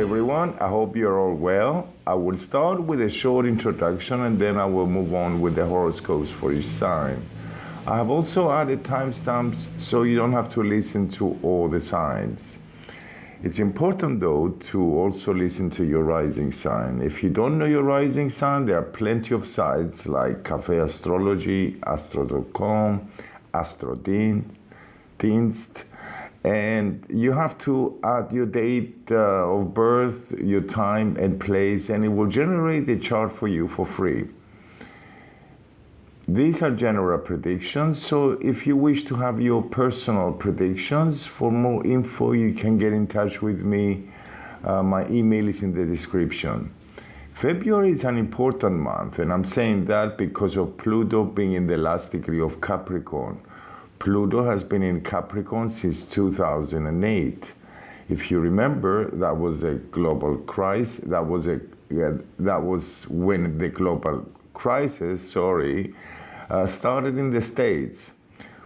everyone, I hope you're all well. I will start with a short introduction and then I will move on with the horoscopes for each sign. I have also added timestamps so you don't have to listen to all the signs. It's important though to also listen to your rising sign. If you don't know your rising sign, there are plenty of sites like Cafe Astrology, Astro.com, Dienst, and you have to add your date of birth, your time and place, and it will generate a chart for you for free. These are general predictions, so if you wish to have your personal predictions, for more info you can get in touch with me. My email is in the description. February is an important month, and I'm saying that because of Pluto being in the last degree of Capricorn. Pluto has been in Capricorn since 2008. If you remember, that was a global crisis. That was when the global crisis, started in the States.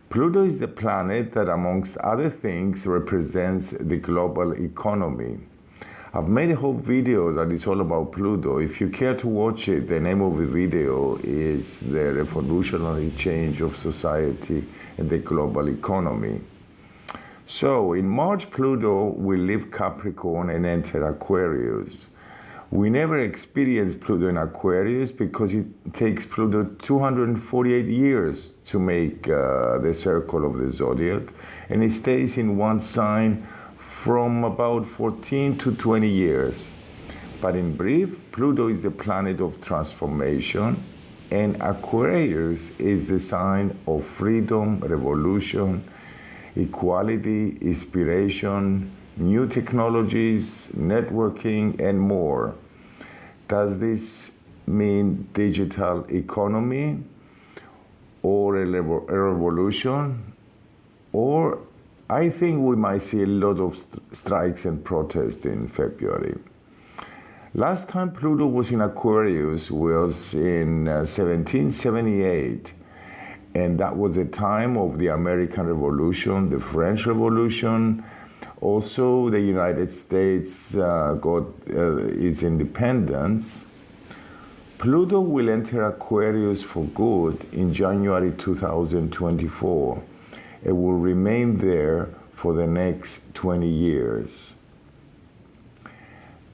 Pluto is the planet that, amongst other things, represents the global economy. I've made a whole video that is all about Pluto. If you care to watch it, the name of the video is The Revolutionary Change of Society and the Global Economy. So, in March, Pluto will leave Capricorn and enter Aquarius. We never experience Pluto in Aquarius because it takes Pluto 248 years to make the circle of the zodiac, and it stays in one sign from about 14 to 20 years. But in brief, Pluto is the planet of transformation, and Aquarius is the sign of freedom, revolution, equality, inspiration, new technologies, networking, and more. Does this mean digital economy or a revolution? Or I think we might see a lot of strikes and protests in February. Last time Pluto was in Aquarius was in 1778, and that was a time of the American Revolution, the French Revolution. Also, the United States got its independence. Pluto will enter Aquarius for good in January 2024. It will remain there for the next 20 years.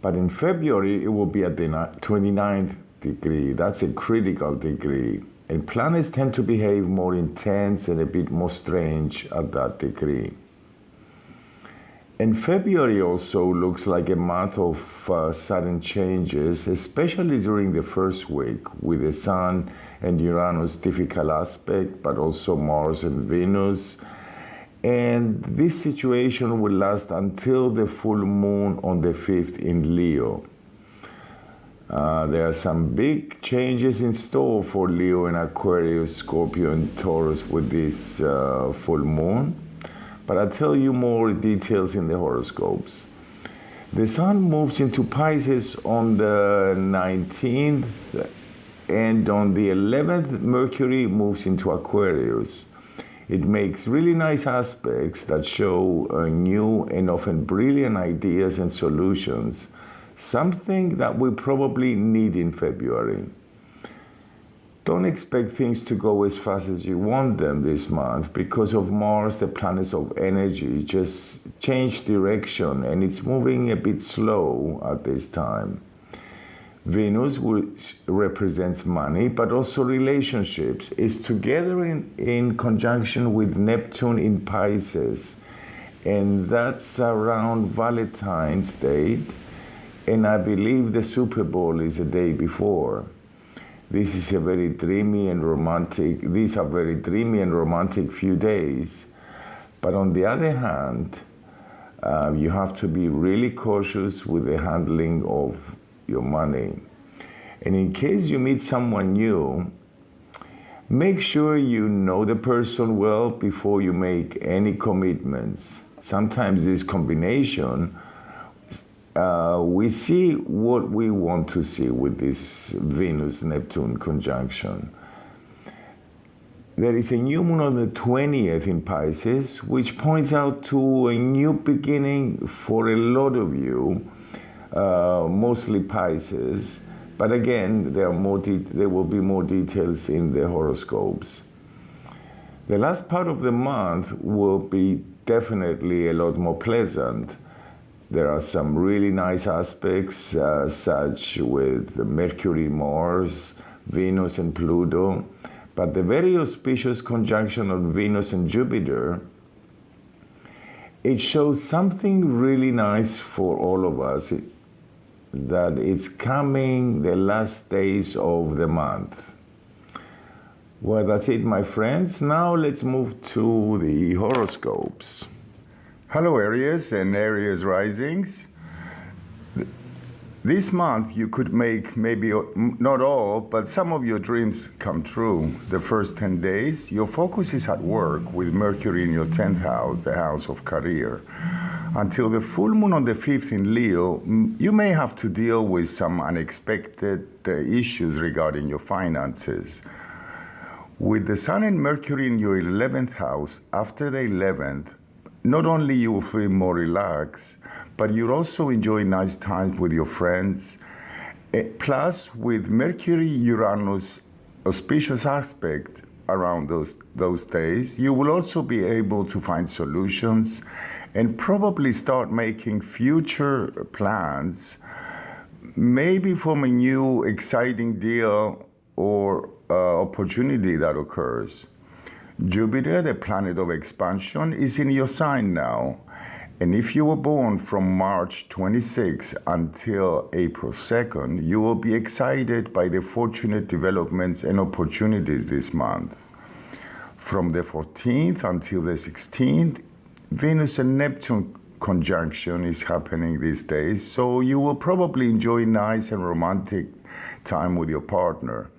But in February, it will be at the 29th degree. That's a critical degree. And planets tend to behave more intense and a bit more strange at that degree. And February also looks like a month of sudden changes, especially during the first week with the Sun and Uranus difficult aspect, but also Mars and Venus. And this situation will last until the full moon on the 5th in Leo. There are some big changes in store for Leo and Aquarius, Scorpio and Taurus with this full moon. But I'll tell you more details in the horoscopes. The Sun moves into Pisces on the 19th, and on the 11th, Mercury moves into Aquarius. It makes really nice aspects that show new and often brilliant ideas and solutions, something that we probably need in February. Don't expect things to go as fast as you want them this month. Because of Mars, the planets of energy just changed direction and it's moving a bit slow at this time. Venus, which represents money, but also relationships, is together in conjunction with Neptune in Pisces. And that's around Valentine's Day. And I believe the Super Bowl is a day before. This is a very dreamy and romantic, these are very dreamy and romantic few days. But on the other hand, you have to be really cautious with the handling of your money. And in case you meet someone new, make sure you know the person well before you make any commitments. Sometimes this combination, we see what we want to see with this Venus-Neptune conjunction. There is a new moon on the 20th in Pisces, which points out to a new beginning for a lot of you. mostly Pisces. But again, there will be more details in the horoscopes. The last part of the month will be definitely a lot more pleasant. There are some really nice aspects, such with Mercury, Mars, Venus, and Pluto. But the very auspicious conjunction of Venus and Jupiter, it shows something really nice for all of us, that it's coming the last days of the month. Well, that's it, my friends. Now let's move to the horoscopes. Hello, Aries and Aries risings. This month you could make maybe not all, but some of your dreams come true. The first 10 days, your focus is at work with Mercury in your 10th house, the house of career. Until the full moon on the 5th in Leo, you may have to deal with some unexpected issues regarding your finances. With the Sun and Mercury in your 11th house, after the 11th, not only you will feel more relaxed, but you'll also enjoy nice times with your friends. Plus, with Mercury-Uranus auspicious aspect around those days, you will also be able to find solutions and probably start making future plans, maybe from a new exciting deal or opportunity that occurs. Jupiter, the planet of expansion, is in your sign now. And if you were born from March 26 until April 2nd, you will be excited by the fortunate developments and opportunities this month. From the 14th until the 16th, Venus and Neptune conjunction is happening these days, so you will probably enjoy nice and romantic time with your partner.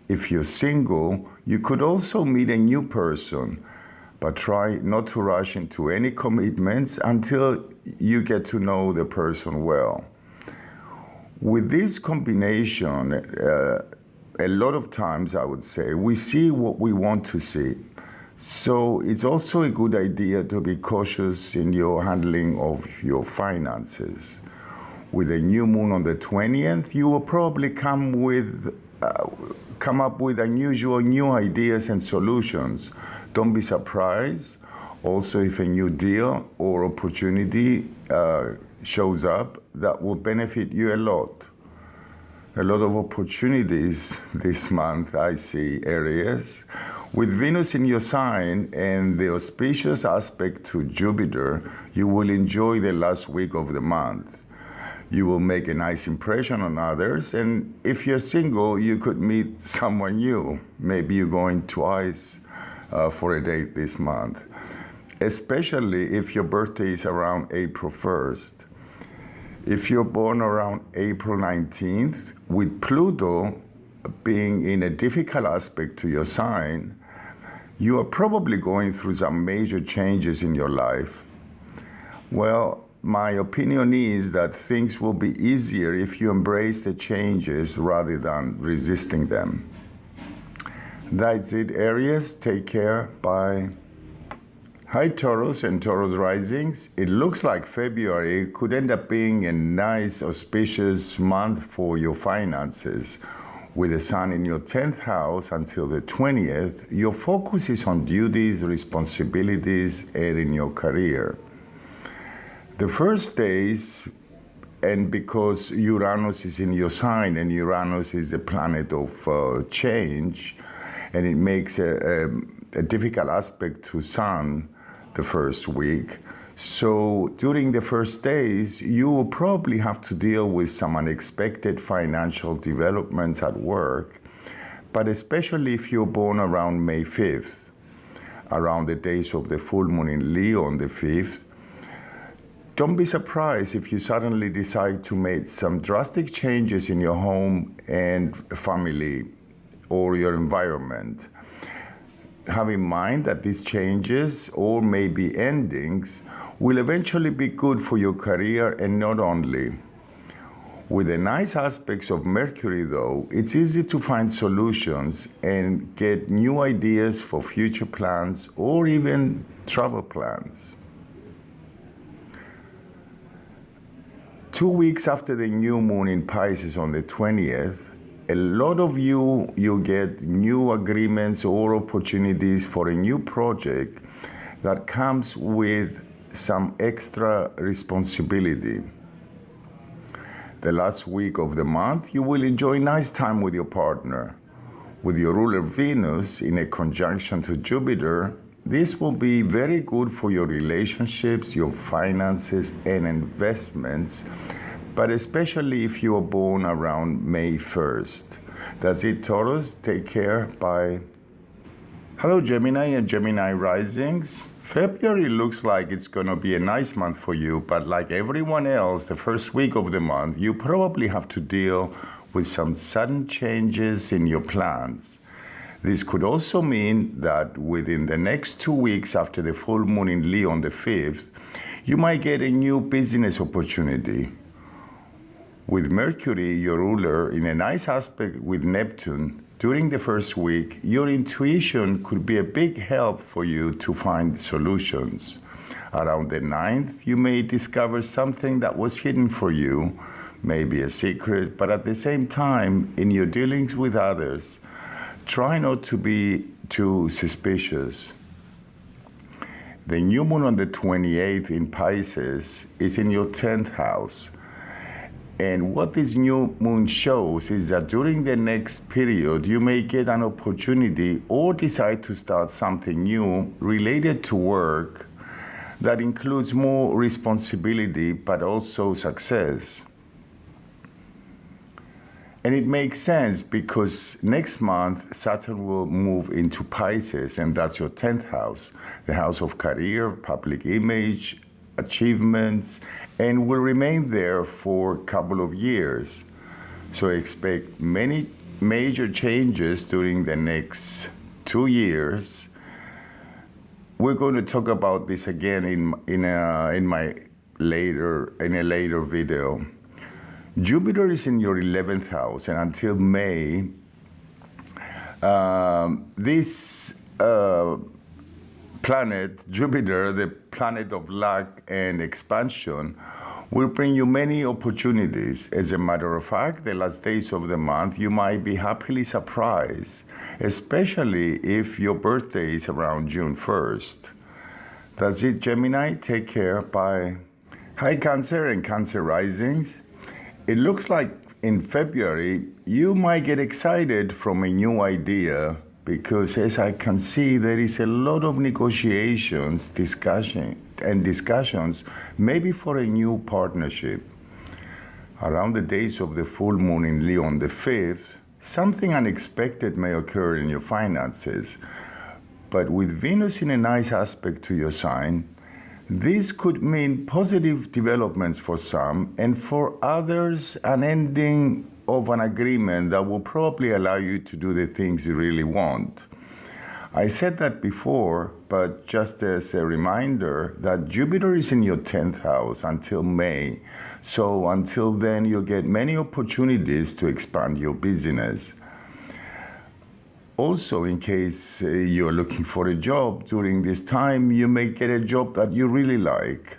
If you're single, you could also meet a new person, but try not to rush into any commitments until you get to know the person well. With this combination, a lot of times, I would say, we see what we want to see. So it's also a good idea to be cautious in your handling of your finances. With a new moon on the 20th, you will probably come up with unusual new ideas and solutions. Don't be surprised. Also, if a new deal or opportunity shows up, that will benefit you a lot. A lot of opportunities this month, I see, Aries. With Venus in your sign and the auspicious aspect to Jupiter, you will enjoy the last week of the month. You will make a nice impression on others, and if you're single, you could meet someone new. Maybe you're going twice for a date this month, especially if your birthday is around April 1st. If you're born around April 19th, with Pluto being in a difficult aspect to your sign, you are probably going through some major changes in your life. Well, my opinion is that things will be easier if you embrace the changes rather than resisting them. That's it, Aries. Take care. Bye. Hi, Taurus and Taurus risings. It looks like February could end up being a nice, auspicious month for your finances. With the Sun in your 10th house until the 20th, your focus is on duties, responsibilities, and in your career. The first days, and because Uranus is in your sign, and Uranus is the planet of change, and it makes a difficult aspect to Sun the first week. So during the first days, you will probably have to deal with some unexpected financial developments at work, but especially if you're born around May 5th, around the days of the full moon in Leo on the 5th. Don't be surprised if you suddenly decide to make some drastic changes in your home and family or your environment. Have in mind that these changes, or maybe endings, will eventually be good for your career, and not only. With the nice aspects of Mercury, though, it's easy to find solutions and get new ideas for future plans or even travel plans. 2 weeks after the new moon in Pisces on the 20th, a lot of you get new agreements or opportunities for a new project that comes with some extra responsibility. The last week of the month, you will enjoy nice time with your partner. With your ruler Venus in a conjunction to Jupiter, this will be very good for your relationships, your finances, and investments, but especially if you are born around May 1st. That's it, Taurus. Take care. Bye. Hello, Gemini and Gemini risings. February looks like it's going to be a nice month for you, but like everyone else, the first week of the month, you probably have to deal with some sudden changes in your plans. This could also mean that within the next 2 weeks after the full moon in Leo on the 5th, you might get a new business opportunity. With Mercury, your ruler, in a nice aspect with Neptune, during the first week, your intuition could be a big help for you to find solutions. Around the 9th, you may discover something that was hidden for you, maybe a secret, but at the same time, in your dealings with others, try not to be too suspicious. The new moon on the 28th in Pisces is in your 10th house. And what this new moon shows is that during the next period, you may get an opportunity or decide to start something new related to work that includes more responsibility but also success. And it makes sense because next month, Saturn will move into Pisces, and that's your 10th house, the house of career, public image, achievements, and will remain there for a couple of years. So expect many major changes during the next 2 years. We're going to talk about this again in a later video. Jupiter is in your 11th house, and until May, this planet, Jupiter, the planet of luck and expansion, will bring you many opportunities. As a matter of fact, the last days of the month, you might be happily surprised, especially if your birthday is around June 1st. That's it, Gemini. Take care. Bye. Hi, Cancer and Cancer risings. It looks like in February, you might get excited from a new idea because, as I can see, there is a lot of negotiations, discussions, maybe for a new partnership. Around the days of the full moon in Leo on the 5th, something unexpected may occur in your finances. But with Venus in a nice aspect to your sign, this could mean positive developments for some, and for others, an ending of an agreement that will probably allow you to do the things you really want. I said that before, but just as a reminder that Jupiter is in your 10th house until May. So until then, you'll get many opportunities to expand your business. Also, in case you're looking for a job during this time, you may get a job that you really like.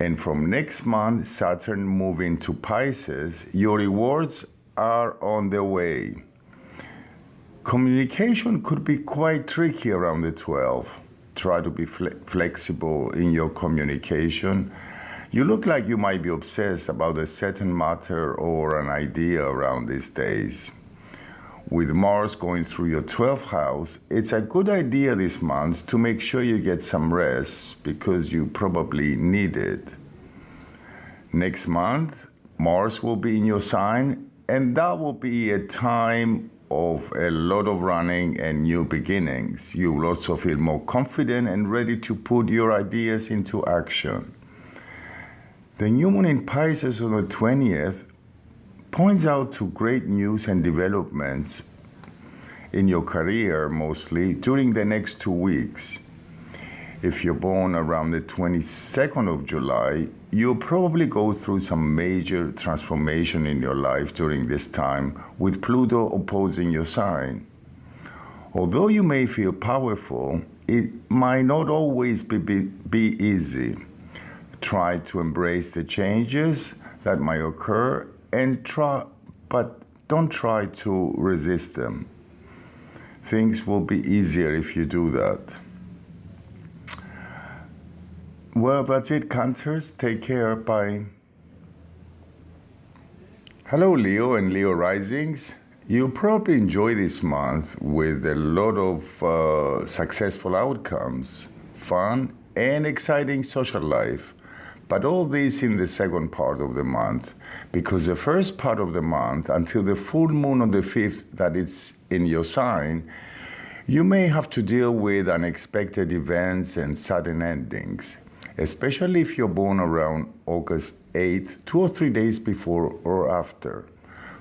And from next month, Saturn moving to Pisces, your rewards are on their way. Communication could be quite tricky around the 12th. Try to be flexible in your communication. You look like you might be obsessed about a certain matter or an idea around these days. With Mars going through your 12th house, it's a good idea this month to make sure you get some rest because you probably need it. Next month, Mars will be in your sign, and that will be a time of a lot of running and new beginnings. You will also feel more confident and ready to put your ideas into action. The new moon in Pisces on the 20th points out to great news and developments in your career, mostly during the next 2 weeks. If you're born around the 22nd of July, you'll probably go through some major transformation in your life during this time, with Pluto opposing your sign. Although you may feel powerful, it might not always be easy. Try to embrace the changes that might occur, but don't try to resist them. Things will be easier if you do that. Well, that's it, Cancers. Take care. Bye. Hello, Leo and Leo risings. You'll probably enjoy this month with a lot of successful outcomes, fun, and exciting social life. But all this in the second part of the month, because the first part of the month, until the full moon on the 5th that it's in your sign, you may have to deal with unexpected events and sudden endings, especially if you're born around August 8th, 2 or 3 days before or after.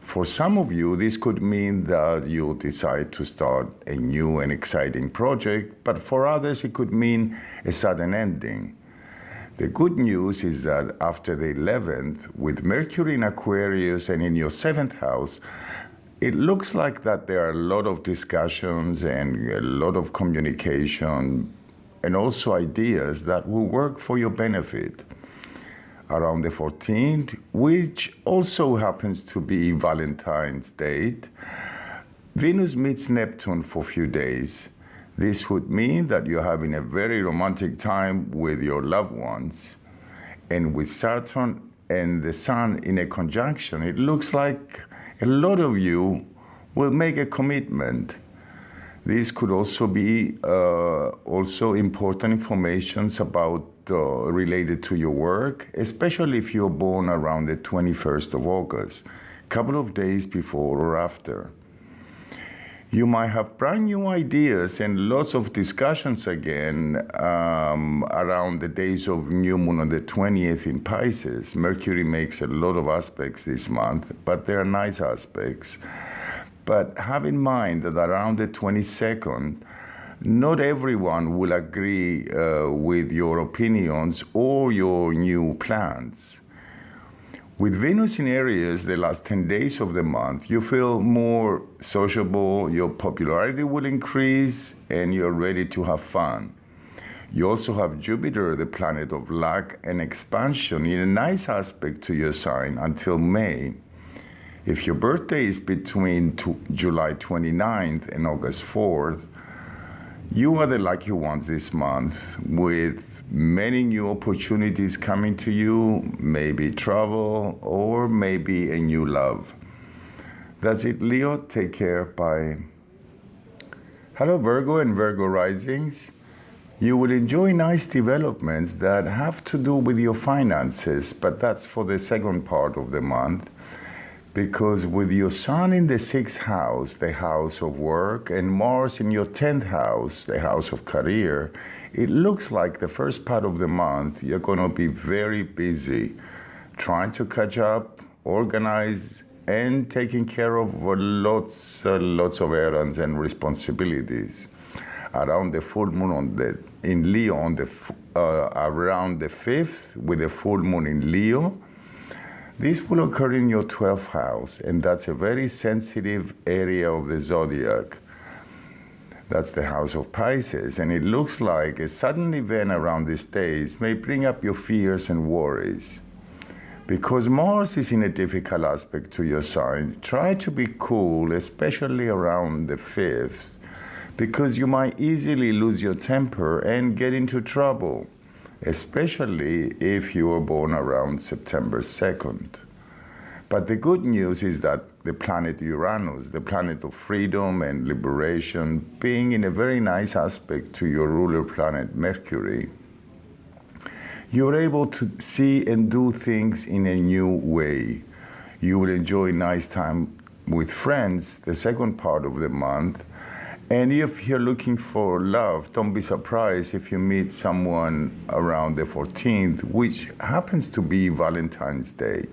For some of you, this could mean that you'll decide to start a new and exciting project, but for others, it could mean a sudden ending. The good news is that after the 11th, with Mercury in Aquarius and in your 7th house, it looks like that there are a lot of discussions and a lot of communication and also ideas that will work for your benefit. Around the 14th, which also happens to be Valentine's Day, Venus meets Neptune for a few days. This would mean that you're having a very romantic time with your loved ones. And with Saturn and the Sun in a conjunction, it looks like a lot of you will make a commitment. This could also be also important information about related to your work, especially if you're born around the 21st of August, a couple of days before or after. You might have brand new ideas and lots of discussions again around the days of new moon on the 20th in Pisces. Mercury makes a lot of aspects this month, but they're nice aspects. But have in mind that around the 22nd, not everyone will agree with your opinions or your new plans. With Venus in Aries, the last 10 days of the month, you feel more sociable, your popularity will increase, and you're ready to have fun. You also have Jupiter, the planet of luck and expansion, in a nice aspect to your sign until May. If your birthday is between July 29th and August 4th, you are the lucky ones this month, with many new opportunities coming to you, maybe travel, or maybe a new love. That's it, Leo. Take care. Bye. Hello, Virgo and Virgo risings. You will enjoy nice developments that have to do with your finances, but that's for the second part of the month. Because with your Sun in the 6th house, the house of work, and Mars in your 10th house, the house of career, it looks like the first part of the month you're going to be very busy trying to catch up, organize, and taking care of lots of errands and responsibilities. Around the full moon in Leo around the 5th, with the full moon in Leo, this will occur in your 12th house, and that's a very sensitive area of the zodiac. That's the house of Pisces, and it looks like a sudden event around these days may bring up your fears and worries. Because Mars is in a difficult aspect to your sign, try to be cool, especially around the 5th, because you might easily lose your temper and get into trouble, especially if you were born around September 2nd. But the good news is that the planet Uranus, the planet of freedom and liberation, being in a very nice aspect to your ruler planet Mercury, you're able to see and do things in a new way. You will enjoy nice time with friends the second part of the month. And if you're looking for love, don't be surprised if you meet someone around the 14th, which happens to be Valentine's Day.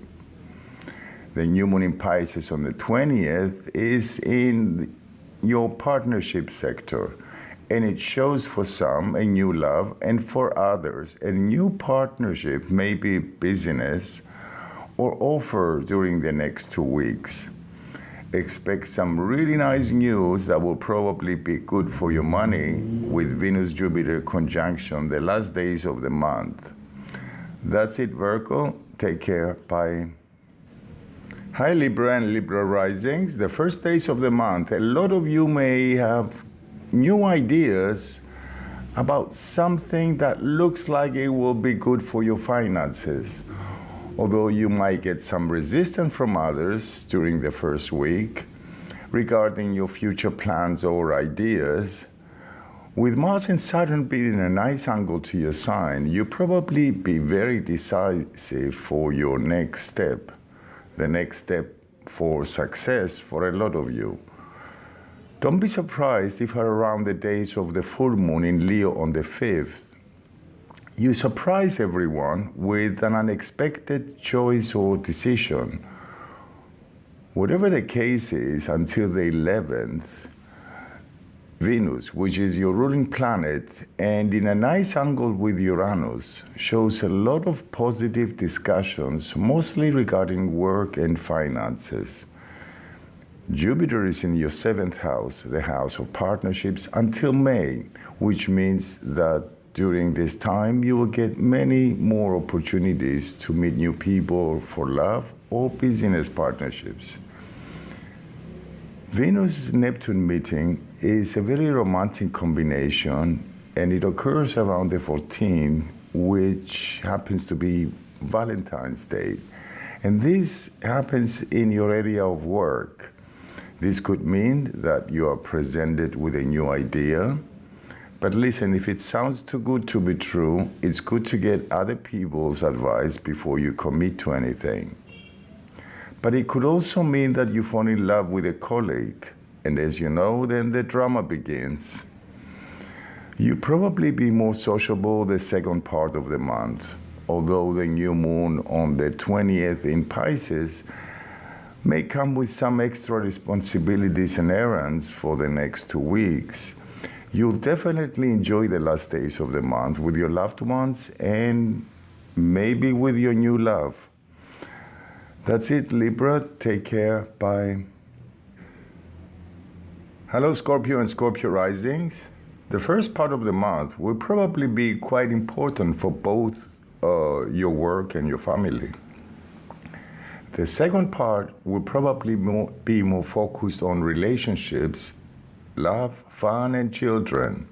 The new moon in Pisces on the 20th is in your partnership sector, and it shows for some a new love, and for others a new partnership, maybe business or offer during the next 2 weeks. Expect some really nice news that will probably be good for your money with Venus-Jupiter conjunction the last days of the month. That's it, Virgo. Take care. Bye. Hi Libra and Libra risings. The first days of the month, a lot of you may have new ideas about something that looks like it will be good for your finances. Although you might get some resistance from others during the first week regarding your future plans or ideas, with Mars and Saturn being a nice angle to your sign, you'll probably be very decisive for your next step. The next step for success for a lot of you. Don't be surprised if around the days of the full moon in Leo on the 5th, you surprise everyone with an unexpected choice or decision. Whatever the case is, until the 11th, Venus, which is your ruling planet, and in a nice angle with Uranus, shows a lot of positive discussions, mostly regarding work and finances. Jupiter is in your 7th house, the house of partnerships, until May, which means that during this time you will get many more opportunities to meet new people for love or business partnerships. Venus-Neptune meeting is a very romantic combination, and it occurs around the 14th, which happens to be Valentine's Day. And this happens in your area of work. This could mean that you are presented with a new idea. But listen, if it sounds too good to be true, it's good to get other people's advice before you commit to anything. But it could also mean that you fall in love with a colleague, and as you know, then the drama begins. You'll probably be more sociable the second part of the month, although the new moon on the 20th in Pisces may come with some extra responsibilities and errands for the next 2 weeks. You'll definitely enjoy the last days of the month with your loved ones and maybe with your new love. That's it, Libra. Take care. Bye. Hello, Scorpio and Scorpio risings. The first part of the month will probably be quite important for both your work and your family. The second part will probably be more focused on relationships, love, fun, and children.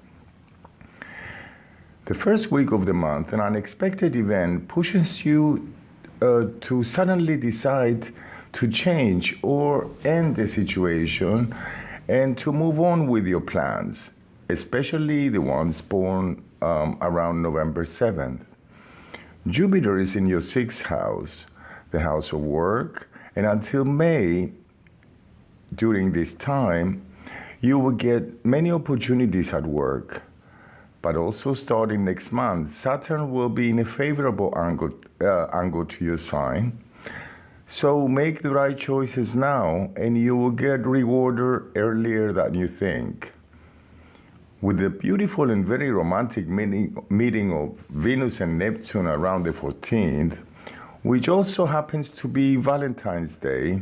The first week of the month, an unexpected event pushes you to suddenly decide to change or end the situation and to move on with your plans, especially the ones born around November 7th. Jupiter is in your 6th house, the house of work, and until May, during this time, you will get many opportunities at work. But also starting next month, Saturn will be in a favorable angle to your sign. So make the right choices now, and you will get rewarded earlier than you think. With the beautiful and very romantic meeting of Venus and Neptune around the 14th, which also happens to be Valentine's Day,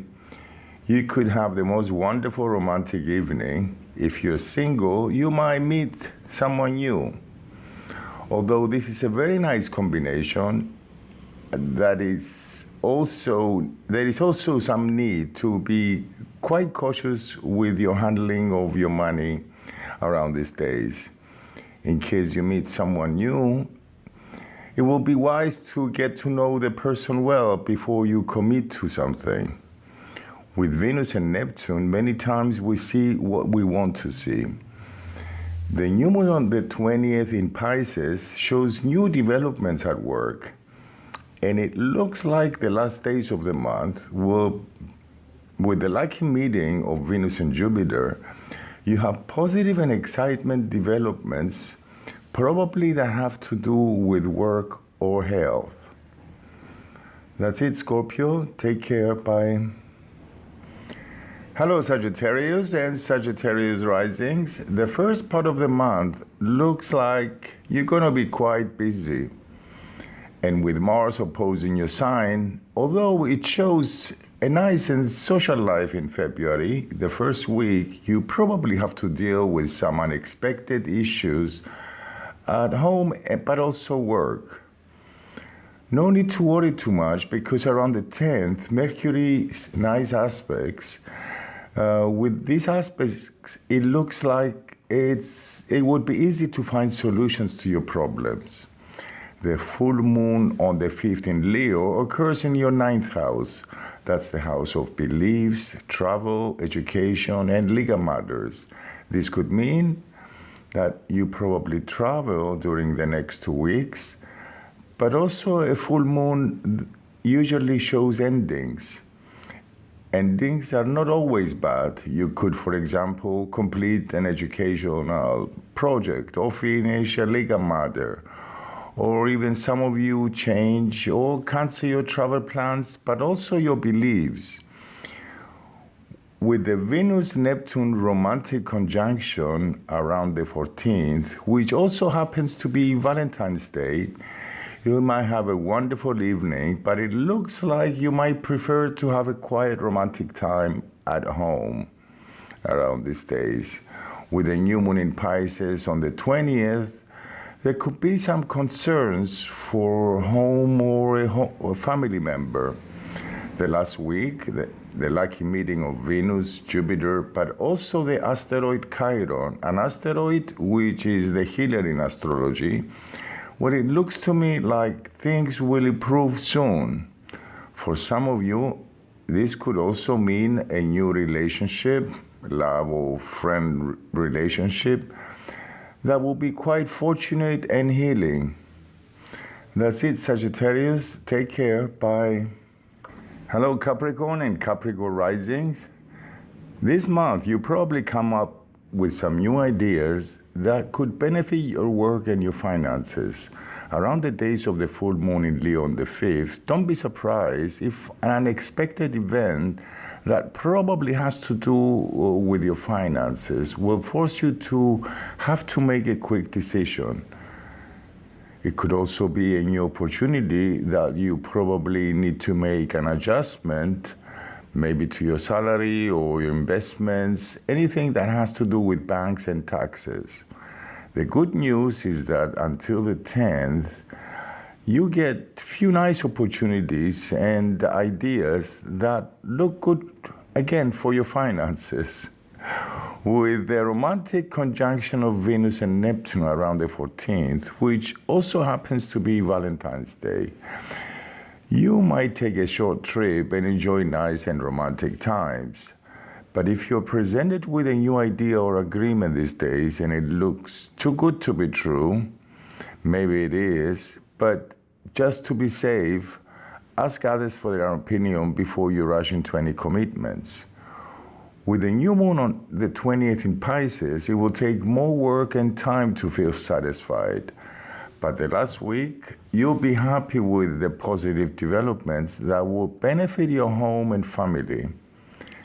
you could have the most wonderful romantic evening. If you're single, you might meet someone new. Although this is a very nice combination, there is also some need to be quite cautious with your handling of your money around these days. In case you meet someone new, it will be wise to get to know the person well before you commit to something. With Venus and Neptune, many times we see what we want to see. The new moon on the 20th in Pisces shows new developments at work, and it looks like the last days of the month will, with the lucky meeting of Venus and Jupiter, you have positive and excitement developments, probably that have to do with work or health. That's it, Scorpio. Take care. Bye. Hello, Sagittarius and Sagittarius risings. The first part of the month looks like you're going to be quite busy. And with Mars opposing your sign, although it shows a nice and social life in February, the first week you probably have to deal with some unexpected issues at home, but also work. No need to worry too much, because around the 10th, Mercury's nice aspects. With these aspects, it looks like it would be easy to find solutions to your problems. The full moon on the 5th in Leo occurs in your 9th house. That's the house of beliefs, travel, education, and legal matters. This could mean that you probably travel during the next 2 weeks, but also a full moon usually shows endings. Endings are not always bad. You could, for example, complete an educational project or finish a legal matter, or even some of you change or cancel your travel plans, but also your beliefs. With the Venus-Neptune romantic conjunction around the 14th, which also happens to be Valentine's Day, you might have a wonderful evening, but it looks like you might prefer to have a quiet romantic time at home around these days. With the new moon in Pisces on the 20th, there could be some concerns for home or a family member. The last week, the lucky meeting of Venus, Jupiter, but also the asteroid Chiron, an asteroid which is the healer in astrology, where it looks to me like things will improve soon. For some of you, this could also mean a new relationship, love or friend relationship, that will be quite fortunate and healing. That's it, Sagittarius. Take care. Bye. Hello, Capricorn and Capricorn risings. This month, you probably come up with some new ideas that could benefit your work and your finances. Around the days of the full moon in Leo on the 5th, don't be surprised if an unexpected event that probably has to do with your finances will force you to have to make a quick decision. It could also be a new opportunity that you probably need to make an adjustment, maybe to your salary or your investments, anything that has to do with banks and taxes. The good news is that until the 10th, you get few nice opportunities and ideas that look good, again, for your finances. With the romantic conjunction of Venus and Neptune around the 14th, which also happens to be Valentine's Day, you might take a short trip and enjoy nice and romantic times. But if you're presented with a new idea or agreement these days and it looks too good to be true, maybe it is, but just to be safe, ask others for their opinion before you rush into any commitments. With the new moon on the 20th in Pisces, it will take more work and time to feel satisfied. But the last week, you'll be happy with the positive developments that will benefit your home and family.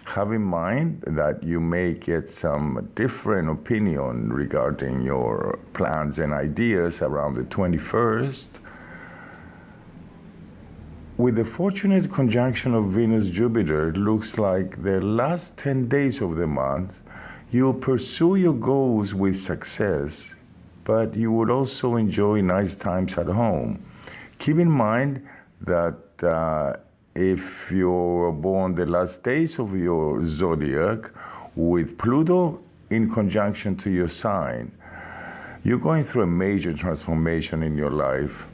Have in mind that you may get some different opinion regarding your plans and ideas around the 21st. With the fortunate conjunction of Venus-Jupiter, it looks like the last 10 days of the month, you'll pursue your goals with success, but you would also enjoy nice times at home. Keep in mind that if you're born the last days of your zodiac with Pluto in conjunction to your sign, you're going through a major transformation in your life.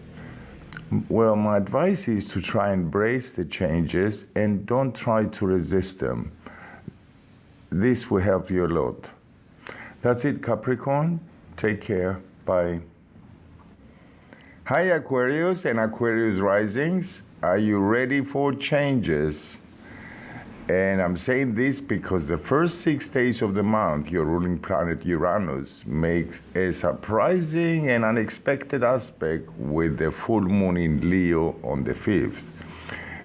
Well, my advice is to try and embrace the changes and don't try to resist them. This will help you a lot. That's it, Capricorn. Take care. Bye. Hi, Aquarius and Aquarius risings. Are you ready for changes? And I'm saying this because the first 6 days of the month, your ruling planet Uranus makes a surprising and unexpected aspect with the full moon in Leo on the 5th.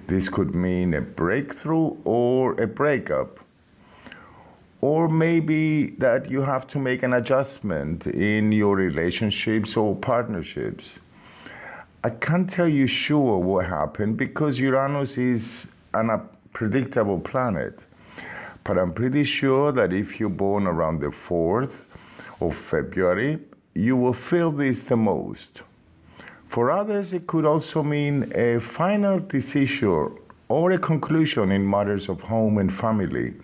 This could mean a breakthrough or a breakup. Or maybe that you have to make an adjustment in your relationships or partnerships. I can't tell you sure what happened because Uranus is an unpredictable planet. But I'm pretty sure that if you're born around the 4th of February, you will feel this the most. For others, it could also mean a final decision or a conclusion in matters of home and family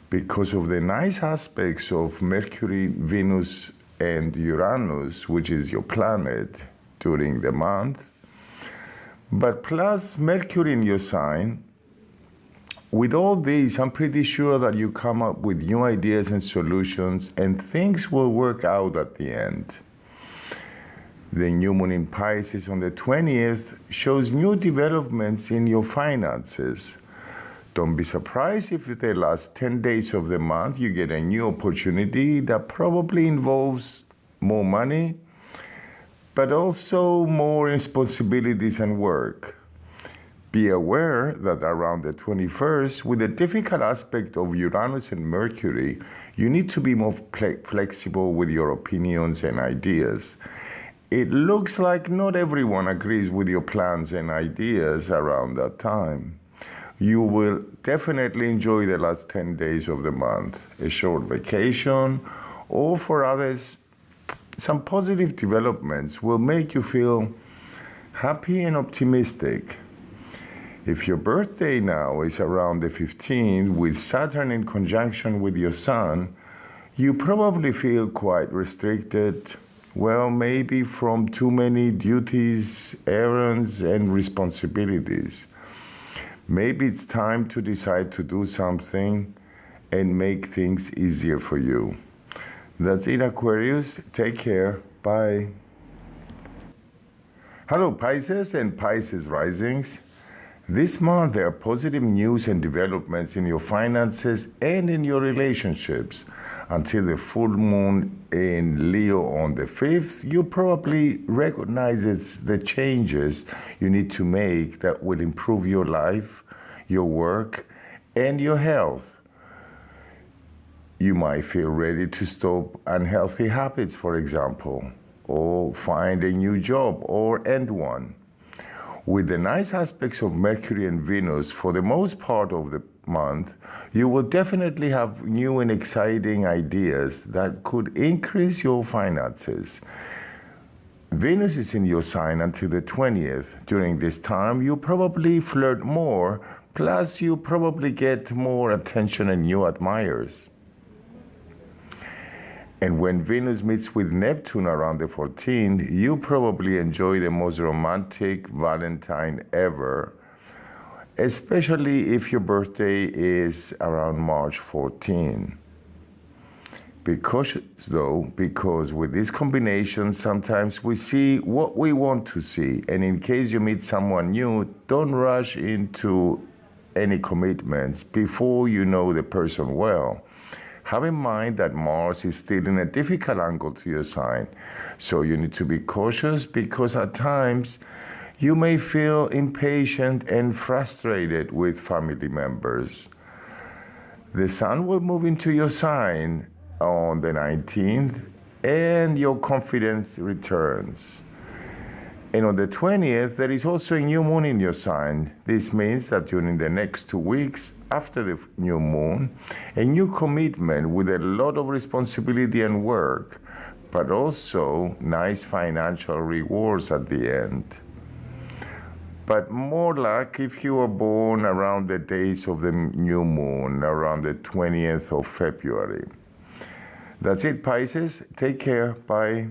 because of the nice aspects of Mercury, Venus, and Uranus, which is your planet during the month. But plus Mercury in your sign, with all these, I'm pretty sure that you come up with new ideas and solutions and things will work out at the end. The new moon in Pisces on the 20th shows new developments in your finances. Don't be surprised if the last 10 days of the month you get a new opportunity that probably involves more money, but also more responsibilities and work. Be aware that around the 21st, with the difficult aspect of Uranus and Mercury, you need to be more flexible with your opinions and ideas. It looks like not everyone agrees with your plans and ideas around that time. You will definitely enjoy the last 10 days of the month, a short vacation, or for others, some positive developments will make you feel happy and optimistic. If your birthday now is around the 15th with Saturn in conjunction with your Sun, you probably feel quite restricted, well, maybe from too many duties, errands, and responsibilities. Maybe it's time to decide to do something and make things easier for you. That's it, Aquarius. Take care. Bye. Hello, Pisces and Pisces risings. This month, there are positive news and developments in your finances and in your relationships. Until the full moon in Leo on the 5th, you probably recognize the changes you need to make that will improve your life, your work, and your health. You might feel ready to stop unhealthy habits, for example, or find a new job or end one. With the nice aspects of Mercury and Venus for the most part of the month, you will definitely have new and exciting ideas that could increase your finances. Venus is in your sign until the 20th. During this time, you probably flirt more, plus you probably get more attention and new admirers. And when Venus meets with Neptune around the 14th, you probably enjoy the most romantic Valentine ever, especially if your birthday is around March 14. Be cautious though, because with this combination, sometimes we see what we want to see. And in case you meet someone new, don't rush into any commitments before you know the person well. Have in mind that Mars is still in a difficult angle to your sign, so you need to be cautious because at times you may feel impatient and frustrated with family members. The Sun will move into your sign on the 19th and your confidence returns. And on the 20th, there is also a new moon in your sign. This means that during the next 2 weeks after the new moon, a new commitment with a lot of responsibility and work, but also nice financial rewards at the end. But more luck if you are born around the days of the new moon, around the 20th of February. That's it, Pisces. Take care. Bye.